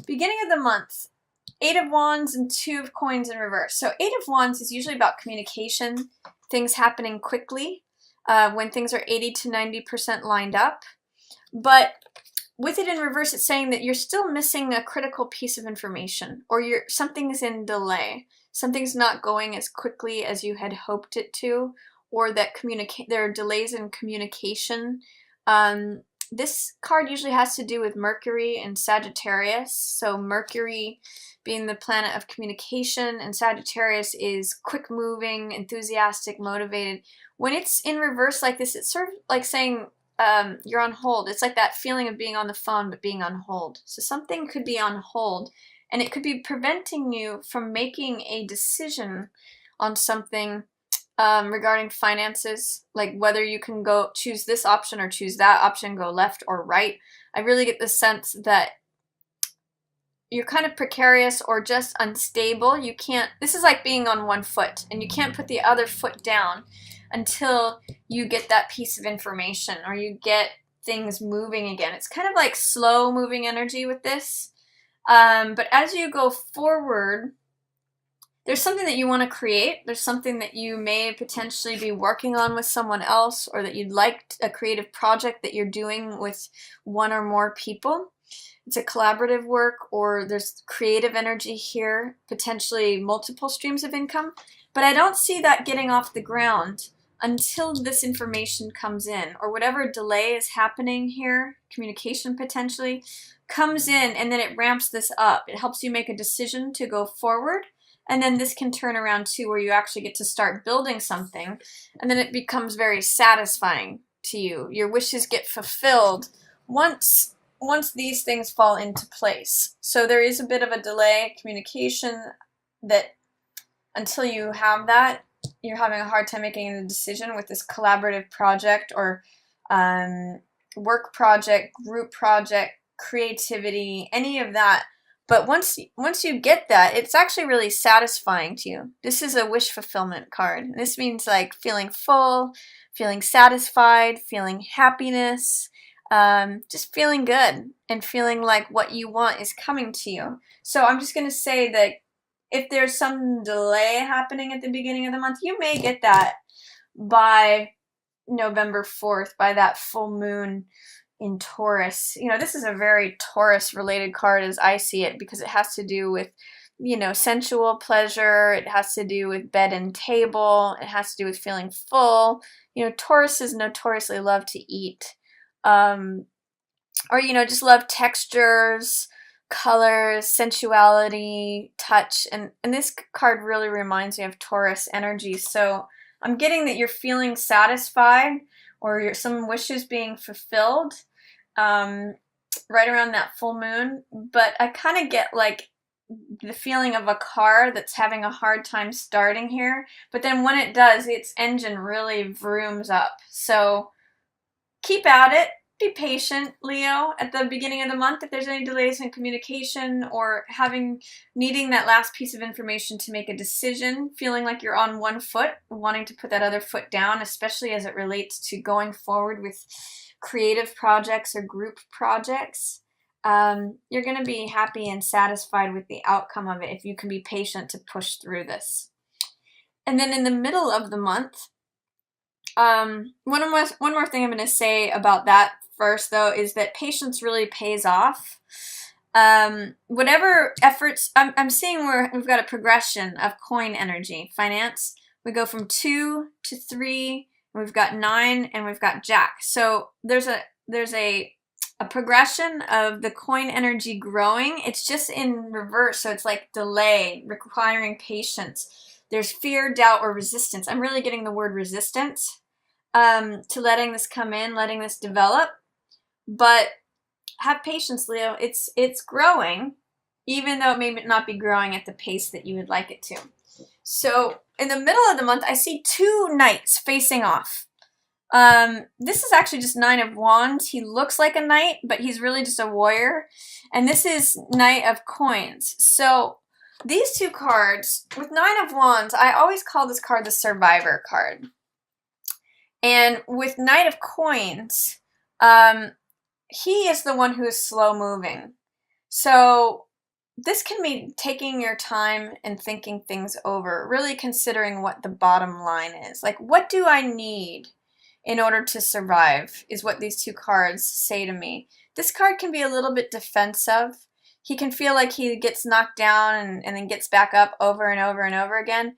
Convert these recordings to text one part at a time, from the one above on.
Beginning of the month, Eight of Wands and Two of Coins in reverse. So Eight of Wands is usually about communication, things happening quickly, when things are 80 to 90% lined up. But with it in reverse, it's saying that you're still missing a critical piece of information, or something's in delay. Something's not going as quickly as you had hoped it to, or that there are delays in communication. This card usually has to do with Mercury and Sagittarius. So Mercury being the planet of communication, and Sagittarius is quick moving, enthusiastic, motivated. When it's in reverse like this, it's sort of like saying you're on hold. It's like that feeling of being on the phone but being on hold. So something could be on hold, and it could be preventing you from making a decision on something regarding finances, like whether you can go choose this option or choose that option, go left or right. I really get the sense that you're kind of precarious or just unstable. You can't, this is like being on one foot, and you can't put the other foot down until you get that piece of information or you get things moving again. It's kind of like slow moving energy with this. But as you go forward, there's something that you want to create. There's something that you may potentially be working on with someone else, or that you'd like a creative project that you're doing with one or more people. It's a collaborative work, or there's creative energy here, potentially multiple streams of income. But I don't see that getting off the ground until this information comes in, or whatever delay is happening here, communication potentially, comes in, and then it ramps this up. It helps you make a decision to go forward. And then this can turn around too, where you actually get to start building something, and then it becomes very satisfying to you. Your wishes get fulfilled once these things fall into place. So there is a bit of a delay, communication, that until you have that, you're having a hard time making a decision with this collaborative project, or work project, group project, creativity, any of that. But once you get that, it's actually really satisfying to you. This is a wish fulfillment card. This means like feeling full, feeling satisfied, feeling happiness, just feeling good and feeling like what you want is coming to you. So I'm just going to say that if there's some delay happening at the beginning of the month, you may get that by November 4th, by that full moon in Taurus. You know, this is a very Taurus related card as I see it, because it has to do with, you know, sensual pleasure. It has to do with bed and table. It has to do with feeling full. You know, Tauruses notoriously love to eat. Or, you know, just love textures, colors, sensuality, touch. And this card really reminds me of Taurus energy. So I'm getting that you're feeling satisfied, or some wishes being fulfilled right around that full moon. But I kind of get like the feeling of a car that's having a hard time starting here. But then when it does, its engine really vrooms up. So keep at it. Be patient, Leo, at the beginning of the month. If there's any delays in communication, or needing that last piece of information to make a decision, feeling like you're on one foot, wanting to put that other foot down, especially as it relates to going forward with creative projects or group projects, you're going to be happy and satisfied with the outcome of it if you can be patient to push through this. And then in the middle of the month, one more thing I'm going to say about that first, though, is that patience really pays off. Whatever efforts, I'm seeing where we've got a progression of coin energy, finance. We go from 2 to 3, and we've got 9, and we've got Jack. So there's a progression of the coin energy growing. It's just in reverse, so it's like delay, requiring patience. There's fear, doubt, or resistance. I'm really getting the word resistance to letting this come in, letting this develop. But have patience, Leo. It's growing, even though it may not be growing at the pace that you would like it to. So in the middle of the month, I see 2 knights facing off. This is actually just 9 of Wands. He looks like a knight, but he's really just a warrior. And this is Knight of Coins. So these 2 cards, with 9 of Wands, I always call this card the Survivor card. And with Knight of Coins, he is the one who is slow moving. So this can be taking your time and thinking things over, really considering what the bottom line is. Like, what do I need in order to survive, is what these two cards say to me. This card can be a little bit defensive. He can feel like he gets knocked down and then gets back up over and over and over again.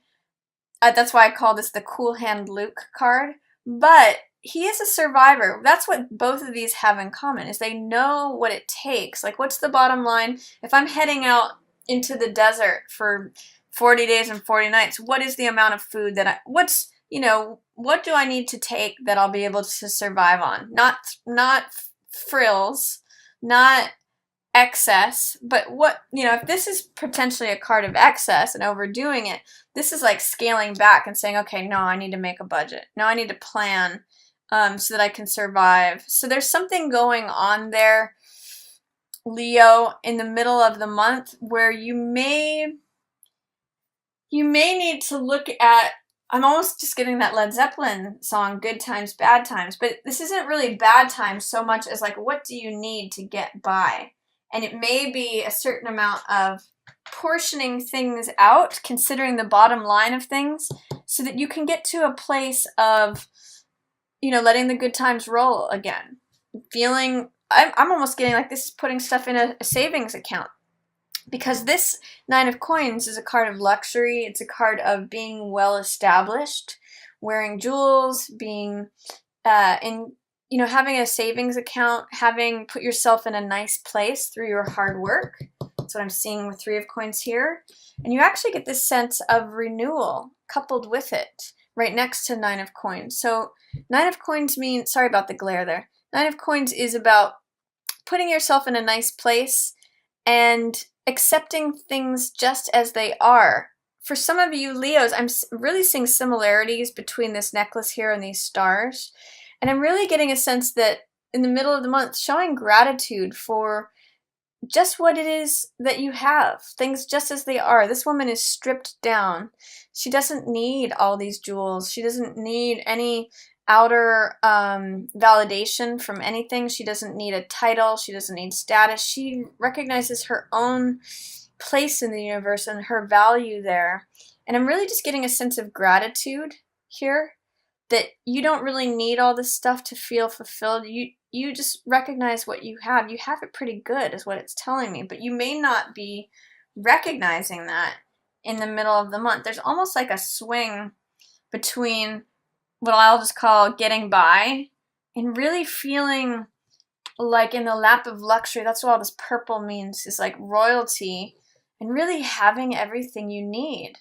That's why I call this the Cool Hand Luke card. But he is a survivor. That's what both of these have in common, is they know what it takes. Like, what's the bottom line? If I'm heading out into the desert for 40 days and 40 nights, what is the amount of food that what do I need to take that I'll be able to survive on? Not frills, not excess, but if this is potentially a card of excess and overdoing it, this is like scaling back and saying, okay, no, I need to make a budget. No, I need to plan so that I can survive. So there's something going on there, Leo, in the middle of the month where you may need to look at, I'm almost just getting that Led Zeppelin song, Good Times, Bad Times, but this isn't really bad times so much as like, what do you need to get by? And it may be a certain amount of portioning things out, considering the bottom line of things, so that you can get to a place of, letting the good times roll again. I'm almost getting like this is putting stuff in a savings account. Because this Nine of Coins is a card of luxury. It's a card of being well established, wearing jewels, being having a savings account, having put yourself in a nice place through your hard work. That's what I'm seeing with Three of Coins here. And you actually get this sense of renewal coupled with it right next to Nine of Coins. So Nine of Coins means, sorry about the glare there. Nine of Coins is about putting yourself in a nice place and accepting things just as they are. For some of you Leos, I'm really seeing similarities between this necklace here and these stars. And I'm really getting a sense that in the middle of the month, showing gratitude for just what it is that you have, things just as they are. This woman is stripped down. She doesn't need all these jewels. She doesn't need any outer validation from anything. She doesn't need a title. She doesn't need status. She recognizes her own place in the universe and her value there. And I'm really just getting a sense of gratitude here, that you don't really need all this stuff to feel fulfilled. You just recognize what you have. You have it pretty good is what it's telling me, but you may not be recognizing that in the middle of the month. There's almost like a swing between what I'll just call getting by and really feeling like in the lap of luxury. That's what all this purple means, is like royalty and really having everything you need.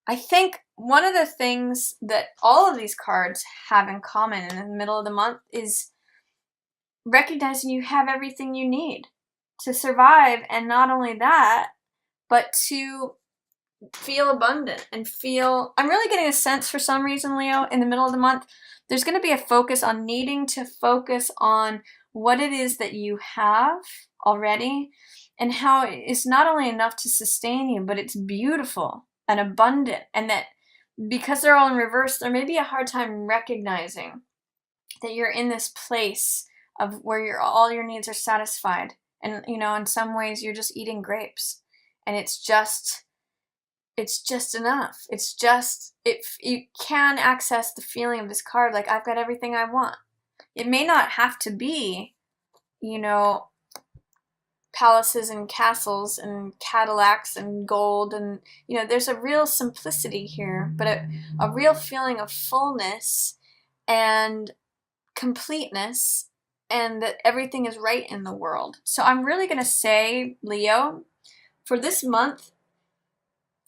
I think one of the things that all of these cards have in common in the middle of the month is recognizing you have everything you need to survive, and not only that, but to feel abundant and feel, I'm really getting a sense for some reason, Leo, in the middle of the month, there's going to be a focus on needing to focus on what it is that you have already and how it's not only enough to sustain you, but it's beautiful and abundant, and that because they're all in reverse, there may be a hard time recognizing that you're in this place of where all your needs are satisfied. And, in some ways you're just eating grapes and it's just enough. It's just, if you can access the feeling of this card, like I've got everything I want. It may not have to be, palaces and castles and Cadillacs and gold, and there's a real simplicity here, but a real feeling of fullness and completeness, and that everything is right in the world. So I'm really going to say, Leo, for this month,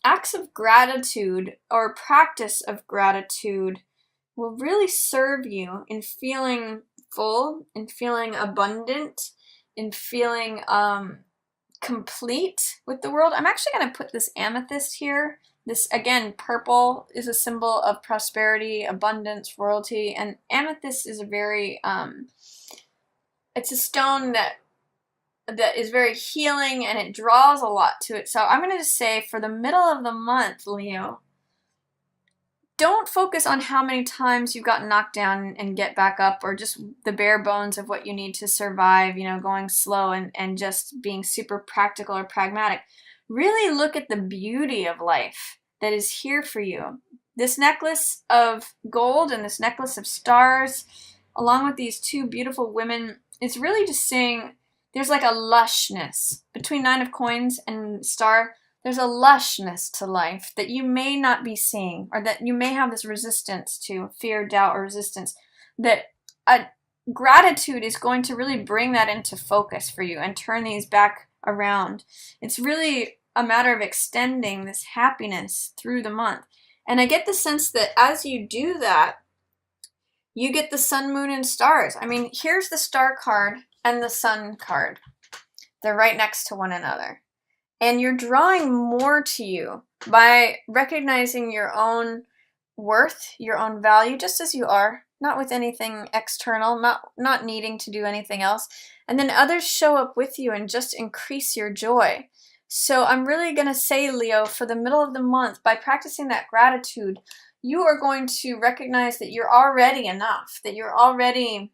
acts of gratitude or practice of gratitude will really serve you in feeling full, in feeling abundant, in feeling complete with the world. I'm actually going to put this amethyst here. This, again, purple is a symbol of prosperity, abundance, royalty, and amethyst is a very, it's a stone that is very healing, and it draws a lot to it. So I'm going to just say, for the middle of the month, Leo, don't focus on how many times you've gotten knocked down and get back up, or just the bare bones of what you need to survive, you know, going slow and just being super practical or pragmatic. Really look at the beauty of life that is here for you. This necklace of gold and this necklace of stars, along with these two beautiful women, it's really just saying there's like a lushness between Nine of Coins and Star. There's a lushness to life that you may not be seeing, or that you may have this resistance to, fear, doubt, or resistance, that gratitude is going to really bring that into focus for you and turn these back around. It's really a matter of extending this happiness through the month. And I get the sense that as you do that, you get the sun, moon, and stars. I mean, here's the star card and the sun card. They're right next to one another. And you're drawing more to you by recognizing your own worth, your own value, just as you are, not with anything external, not needing to do anything else. And then others show up with you and just increase your joy. So I'm really going to say, Leo, for the middle of the month, by practicing that gratitude, you are going to recognize that you're already enough, that you're already,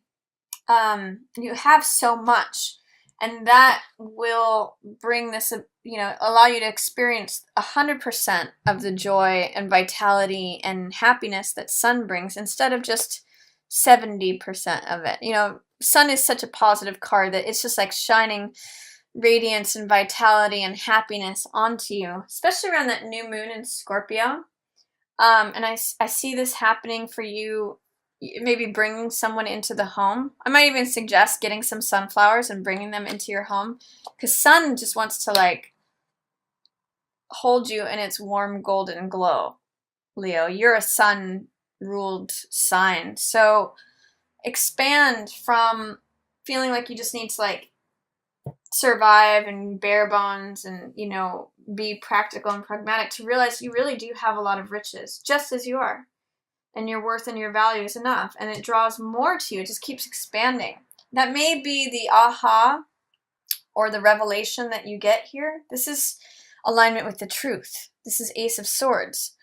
you have so much. And that will bring this, you know, allow you to experience 100% of the joy and vitality and happiness that sun brings, instead of just 70% of it. You know, sun is such a positive card that it's just like shining radiance and vitality and happiness onto you, especially around that new moon in Scorpio. And I see this happening for you, maybe bringing someone into the home. I might even suggest getting some sunflowers and bringing them into your home, because sun just wants to like hold you in its warm golden glow. Leo, you're a sun ruled sign, so expand from feeling like you just need to like survive and bare bones and, you know, be practical and pragmatic, to realize you really do have a lot of riches just as you are, and your worth and your value is enough, and it draws more to you. It just keeps expanding. That may be the aha or the revelation that you get here. This is alignment with the truth. This is Ace of Swords.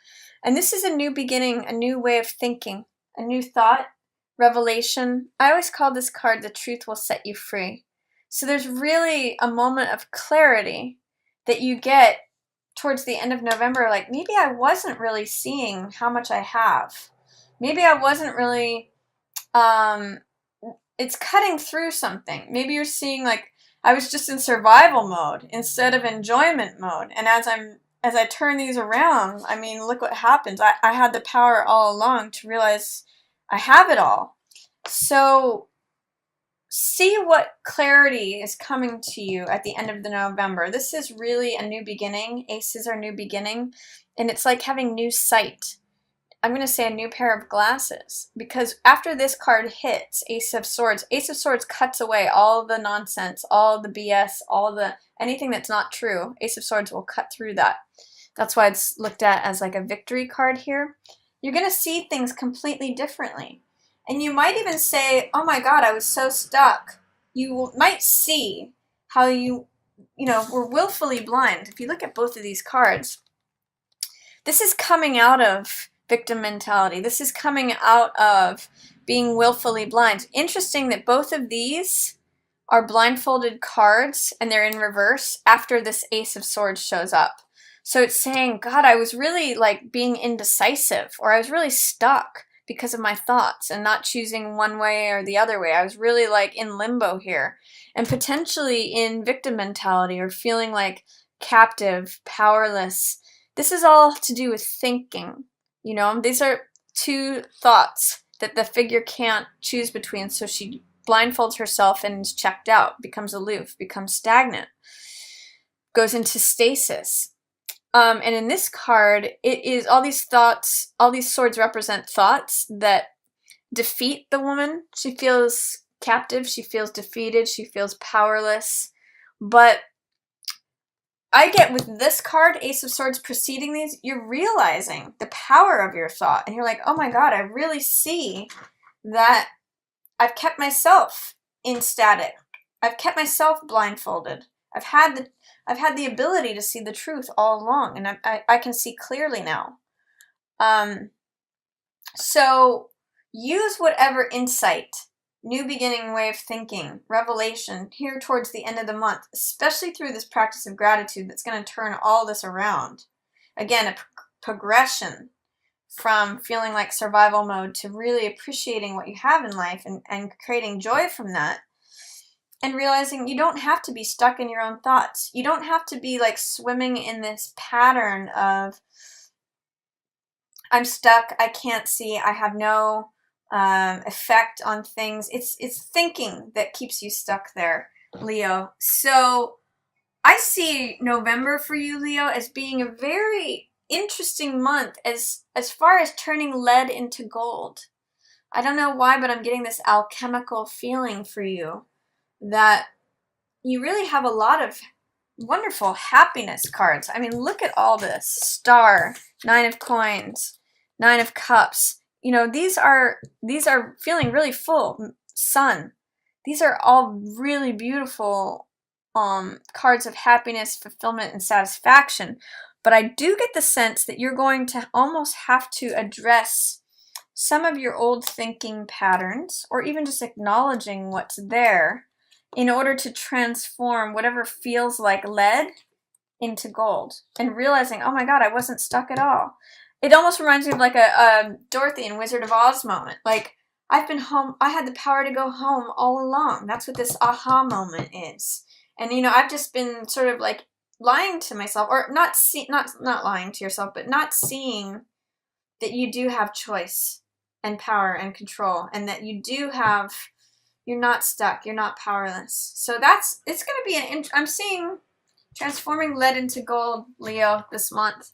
And this is a new beginning, a new way of thinking, a new thought, revelation. I always call this card the truth will set you free. So there's really a moment of clarity that you get towards the end of November. Like, maybe I wasn't really seeing how much I have. Maybe I wasn't really, it's cutting through something. Maybe you're seeing like, I was just in survival mode instead of enjoyment mode. And as I turn these around, I mean, look what happens. I had the power all along to realize I have it all. So see what clarity is coming to you at the end of the November. This is really a new beginning. Aces are new beginning. And it's like having new sight. I'm going to say a new pair of glasses, because after this card hits, Ace of Swords cuts away all the nonsense, all the BS, anything that's not true. Ace of Swords will cut through that. That's why it's looked at as like a victory card here. You're going to see things completely differently. And you might even say, oh my God, I was so stuck. You might see how you were willfully blind. If you look at both of these cards, this is coming out of victim mentality. This is coming out of being willfully blind. Interesting that both of these are blindfolded cards, and they're in reverse after this Ace of Swords shows up. So it's saying, God, I was really like being indecisive, or I was really stuck because of my thoughts and not choosing one way or the other way. I was really like in limbo here, and potentially in victim mentality, or feeling like captive, powerless. This is all to do with thinking. You know, these are two thoughts that the figure can't choose between, so she blindfolds herself and is checked out, becomes aloof, becomes stagnant, goes into stasis. And in this card, it is all these thoughts, all these swords represent thoughts that defeat the woman. She feels captive, she feels defeated, she feels powerless. But I get with this card, Ace of Swords preceding these, you're realizing the power of your thought. And you're like, oh my God, I really see that I've kept myself in static. I've kept myself blindfolded. I've had the ability to see the truth all along, and I can see clearly now. So use whatever insight, new beginning way of thinking, revelation here towards the end of the month, especially through this practice of gratitude that's going to turn all this around. Again, a progression from feeling like survival mode to really appreciating what you have in life and creating joy from that. And realizing you don't have to be stuck in your own thoughts. You don't have to be like swimming in this pattern of I'm stuck, I can't see, I have no effect on things. It's thinking that keeps you stuck there, Leo. So I see November for you, Leo, as being a very interesting month as far as turning lead into gold. I don't know why, but I'm getting this alchemical feeling for you that you really have a lot of wonderful happiness cards. I mean, look at all this. Star, 9 of coins, 9 of cups. You know, these are feeling really full. Sun. These are all really beautiful cards of happiness, fulfillment, and satisfaction. But I do get the sense that you're going to almost have to address some of your old thinking patterns, or even just acknowledging what's there in order to transform whatever feels like lead into gold, and realizing, oh my god, I wasn't stuck at all. It almost reminds me of like a Dorothy in Wizard of Oz moment. Like, I've been home, I had the power to go home all along. That's what this aha moment is. And you know, I've just been sort of like lying to myself, or not lying to yourself, but not seeing that you do have choice and power and control, and that you do have, you're not stuck, you're not powerless. So it's going to be I'm seeing transforming lead into gold, Leo, this month.